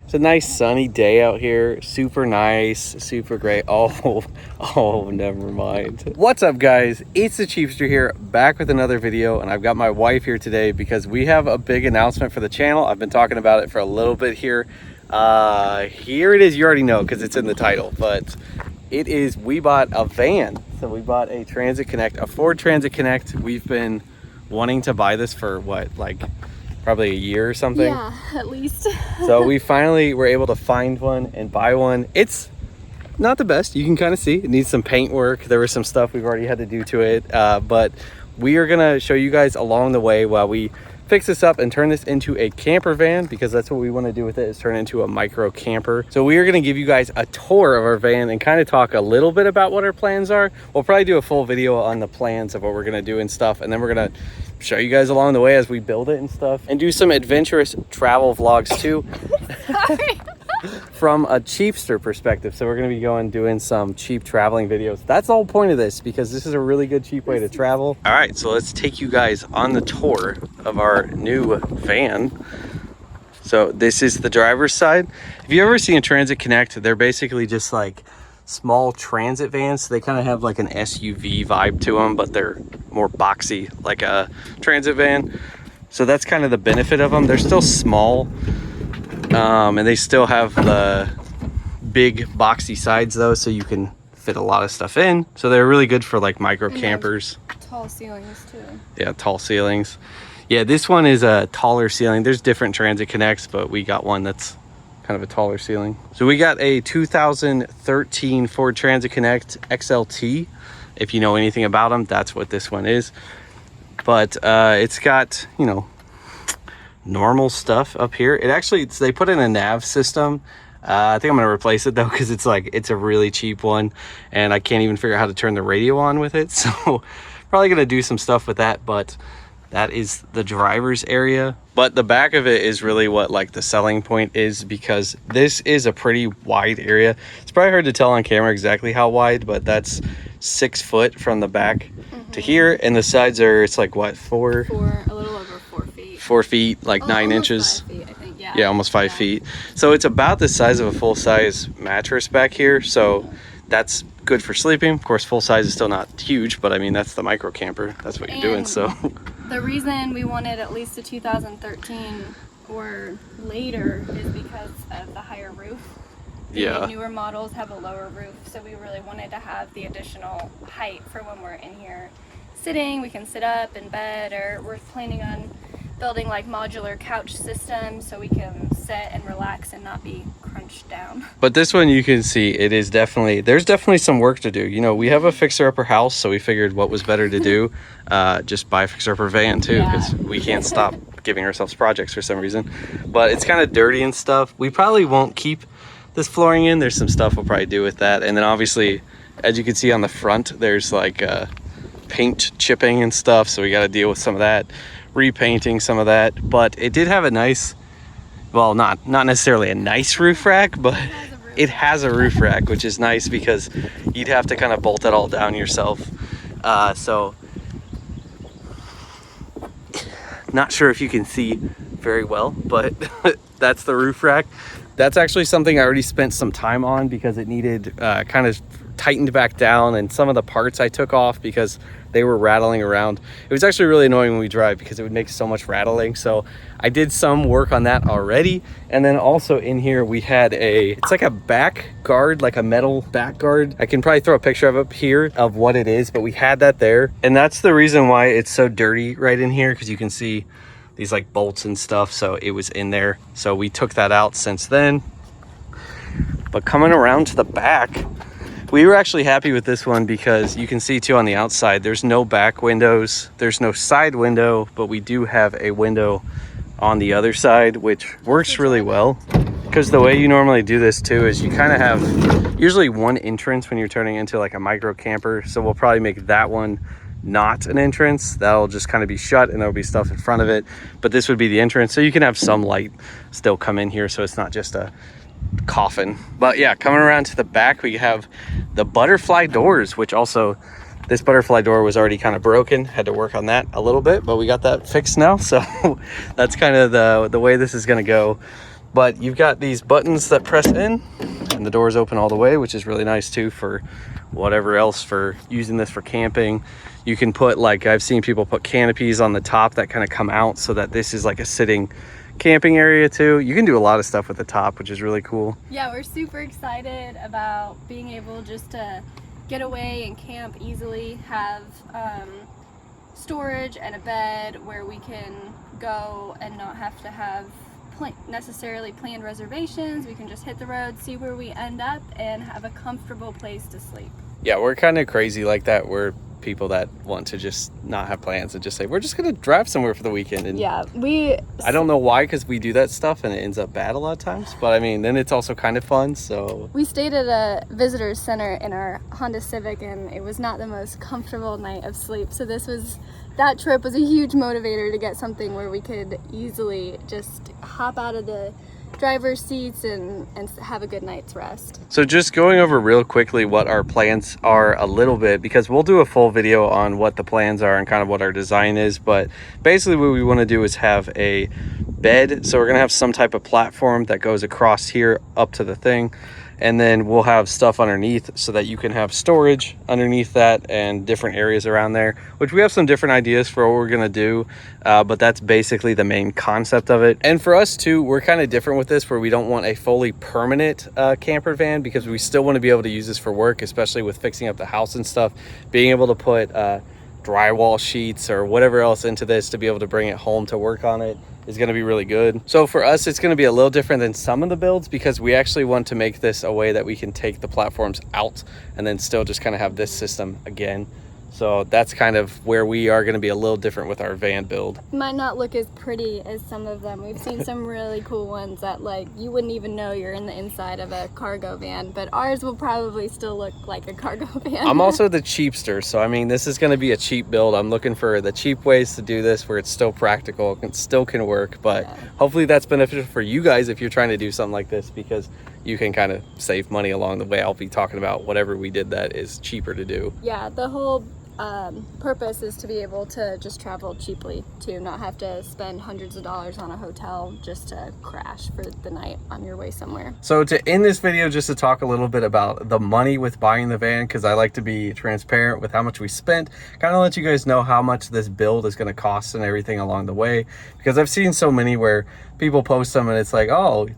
It's a nice sunny day out here. Super nice, super great. Oh, never mind. What's up, guys? It's the Chiefster here, back with another video, and I've got my wife here today because we have a big announcement for the channel. I've been talking about it for a little bit here. Here it is. You already know because it's in the title, but it is, we bought a van. So we bought a Transit Connect, a Ford Transit Connect. We've been wanting to buy this for what, like probably a year or something? Yeah, at least. So we finally were able to find one and buy one. It's not the best. You can kind of see it needs some paint work. There was some stuff we've already had to do to it, but we are gonna show you guys along the way while we fix this up and turn this into a camper van, because that's what we want to do with it, is turn it into a micro camper. So we are going to give you guys a tour of our van and kind of talk a little bit about what our plans are. We'll probably do a full video on the plans of what we're going to do and stuff, and then we're going to show you guys along the way as we build it and stuff, and do some adventurous travel vlogs too. Sorry. From a Chiefster perspective. So we're going to be doing some cheap traveling videos. That's the whole point of this, because this is a really good cheap way to travel. All right, so let's take you guys on the tour of our new van. So this is the driver's side. If you ever seen a Transit Connect, they're basically just like small transit vans. So they kind of have like an SUV vibe to them, but they're more boxy like a transit van. So that's kind of the benefit of them. They're still small, and they still have the big boxy sides though, so you can fit a lot of stuff in. So they're really good for like micro campers. Tall ceilings too. Yeah, tall ceilings. Yeah, this one is a taller ceiling. There's different Transit Connects, but we got one that's kind of a taller ceiling. So we got a 2013 Ford Transit Connect XLT. If you know anything about them, that's what this one is. But it's got, you know, normal stuff up here. It actually, they put in a nav system. I think I'm gonna replace it though, because it's like, it's a really cheap one and I can't even figure out how to turn the radio on with it. So probably gonna do some stuff with that, but that is the driver's area. But the back of it is really what like the selling point is, because this is a pretty wide area. It's probably hard to tell on camera exactly how wide, but that's 6 foot from the back to here, and the sides are, it's like what, a little over 4 feet. 4 feet, like 9 inches. 5 feet, I think. Yeah, almost 5 feet. So it's about the size of a full-size mattress back here. So that's good for sleeping. Of course, full size is still not huge, but I mean, that's the micro camper. That's what you're doing. So the reason we wanted at least a 2013 or later is because of the higher roof. The newer models have a lower roof, so we really wanted to have the additional height for when we're in here sitting. We can sit up in bed, or we're planning on building like modular couch systems so we can sit and relax and not be crunched down. But this one, you can see it is definitely, there's definitely some work to do. You know, we have a fixer-upper house, so we figured what was better to do, just buy a fixer-upper van too, because we can't stop giving ourselves projects for some reason. But it's kind of dirty and stuff. We probably won't keep this flooring in. There's some stuff we'll probably do with that. And then obviously, as you can see on the front, there's like paint chipping and stuff, so we got to deal with some of that, repainting some of that. But it did have a nice, well, not necessarily a nice roof rack, but it has a roof rack, which is nice because you'd have to kind of bolt it all down yourself. So not sure if you can see very well, but that's the roof rack. That's actually something I already spent some time on, because it needed kind of tightened back down, and some of the parts I took off because they were rattling around. It was actually really annoying when we drive because it would make so much rattling. So I did some work on that already. And then also in here we had it's like a back guard, like a metal back guard. I can probably throw a picture of it up here of what it is, but we had that there. And that's the reason why it's so dirty right in here, because you can see these like bolts and stuff. So it was in there. So we took that out since then. But coming around to the back, we were actually happy with this one because you can see too on the outside, there's no back windows, there's no side window, but we do have a window on the other side, which works really well. Because the way you normally do this too is you kind of have usually one entrance when you're turning into like a micro camper. So we'll probably make that one not an entrance. That'll just kind of be shut and there'll be stuff in front of it. But this would be the entrance, so you can have some light still come in here, so it's not just a coffin. But yeah, coming around to the back, we have the butterfly doors, which also, this butterfly door was already kind of broken, had to work on that a little bit, but we got that fixed now. So that's kind of the way this is going to go. But you've got these buttons that press in and the doors open all the way, which is really nice too for whatever else, for using this for camping. You can put, like, I've seen people put canopies on the top that kind of come out so that this is like a sitting camping area too. You can do a lot of stuff with the top, which is really cool. Yeah, we're super excited about being able just to get away and camp easily, have storage and a bed where we can go and not have to have necessarily planned reservations. We can just hit the road, see where we end up, and have a comfortable place to sleep. Yeah, we're kind of crazy like that. We're people that want to just not have plans and just say, we're just going to drive somewhere for the weekend. And yeah, I don't know why, because we do that stuff and it ends up bad a lot of times. But I mean, then it's also kind of fun. So we stayed at a visitor's center in our Honda Civic, and it was not the most comfortable night of sleep. So that trip was a huge motivator to get something where we could easily just hop out of the driver's seats and have a good night's rest. So just going over real quickly what our plans are a little bit, because we'll do a full video on what the plans are and kind of what our design is. But basically what we want to do is have a bed. So we're going to have some type of platform that goes across here up to the thing. And then we'll have stuff underneath so that you can have storage underneath that and different areas around there, which we have some different ideas for what we're going to do. But that's basically the main concept of it. And for us too, we're kind of different with this, where we don't want a fully permanent camper van, because we still want to be able to use this for work, especially with fixing up the house and stuff. Being able to put drywall sheets or whatever else into this to be able to bring it home to work on it is going to be really good. So for us, it's going to be a little different than some of the builds, because we actually want to make this a way that we can take the platforms out and then still just kind of have this system again. So that's kind of where we are going to be a little different with our van build. Might not look as pretty as some of them. We've seen some really cool ones that, like, you wouldn't even know you're in the inside of a cargo van, but ours will probably still look like a cargo van. I'm also the cheapster, so I mean, this is going to be a cheap build. I'm looking for the cheap ways to do this where it's still practical and still can work, but yeah, hopefully that's beneficial for you guys if you're trying to do something like this, because you can kind of save money along the way. I'll be talking about whatever we did that is cheaper to do. Yeah, the whole purpose is to be able to just travel cheaply, to not have to spend hundreds of dollars on a hotel just to crash for the night on your way somewhere. So to end this video, just to talk a little bit about the money with buying the van, because I like to be transparent with how much we spent, kind of let you guys know how much this build is going to cost and everything along the way, because I've seen so many where people post them and it's like, oh,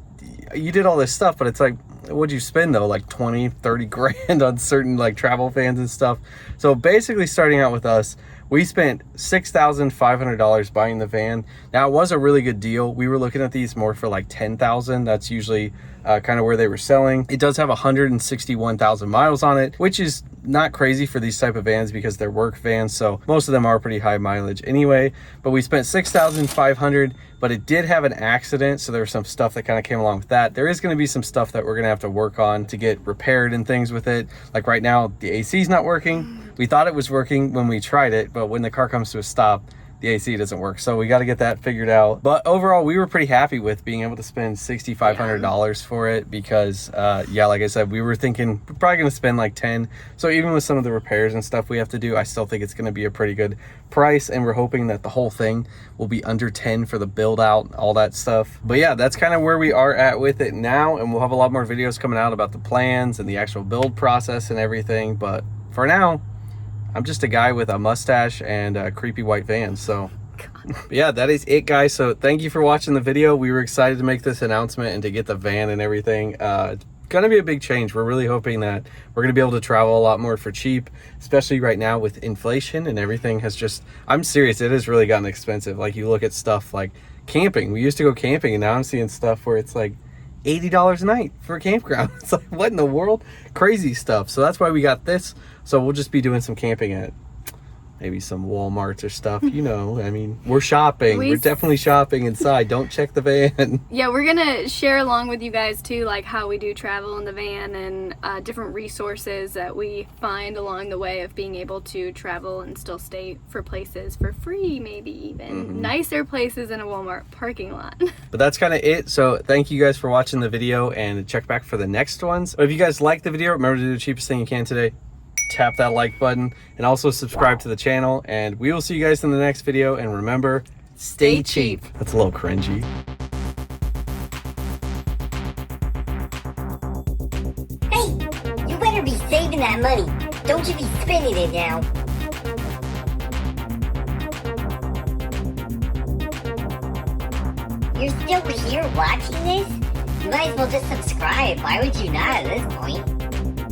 you did all this stuff, but it's like, what'd you spend though? Like 20-30 grand on certain like travel vans and stuff. So basically, starting out with us, we spent $6,500 buying the van. Now, it was a really good deal. We were looking at these more for like $10,000. That's usually kind of where they were selling. It does have 161,000 miles on it, which is not crazy for these type of vans because they're work vans. So most of them are pretty high mileage anyway. But we spent $6,500, but it did have an accident. So there was some stuff that kind of came along with that. There is going to be some stuff that we're going to have to work on to get repaired and things with it. Like right now, the AC is not working. We thought it was working when we tried it, but when the car comes to a stop, the AC doesn't work. So we got to get that figured out. But overall, we were pretty happy with being able to spend $6,500 for it because, yeah, like I said, we were thinking we're probably going to spend like 10. So even with some of the repairs and stuff we have to do, I still think it's going to be a pretty good price. And we're hoping that the whole thing will be under 10 for the build out, all that stuff. But yeah, that's kind of where we are at with it now. And we'll have a lot more videos coming out about the plans and the actual build process and everything. But for now, I'm just a guy with a mustache and a creepy white van. So yeah, that is it, guys. So thank you for watching the video. We were excited to make this announcement and to get the van and everything. It's gonna be a big change. We're really hoping that we're gonna be able to travel a lot more for cheap, especially right now with inflation and everything has just, I'm serious, it has really gotten expensive. Like you look at stuff like camping. We used to go camping and now I'm seeing stuff where it's like $80 a night for a campground. It's like, what in the world? Crazy stuff. So that's why we got this. So we'll just be doing some camping at maybe some Walmarts or stuff, you know. I mean, we're shopping. We're definitely shopping inside. Don't check the van. Yeah, we're gonna share along with you guys too, like how we do travel in the van and different resources that we find along the way of being able to travel and still stay for places for free, maybe even nicer places in a Walmart parking lot. But that's kind of it. So thank you guys for watching the video and check back for the next ones. But if you guys liked the video, remember to do the cheapest thing you can today. Tap that like button and also subscribe to the channel, and we will see you guys in the next video. And remember, stay cheap. That's a little cringy. better be saving that money. Don't you be spending it now. You're still here watching this? You might as well just subscribe. Why would you not at this point?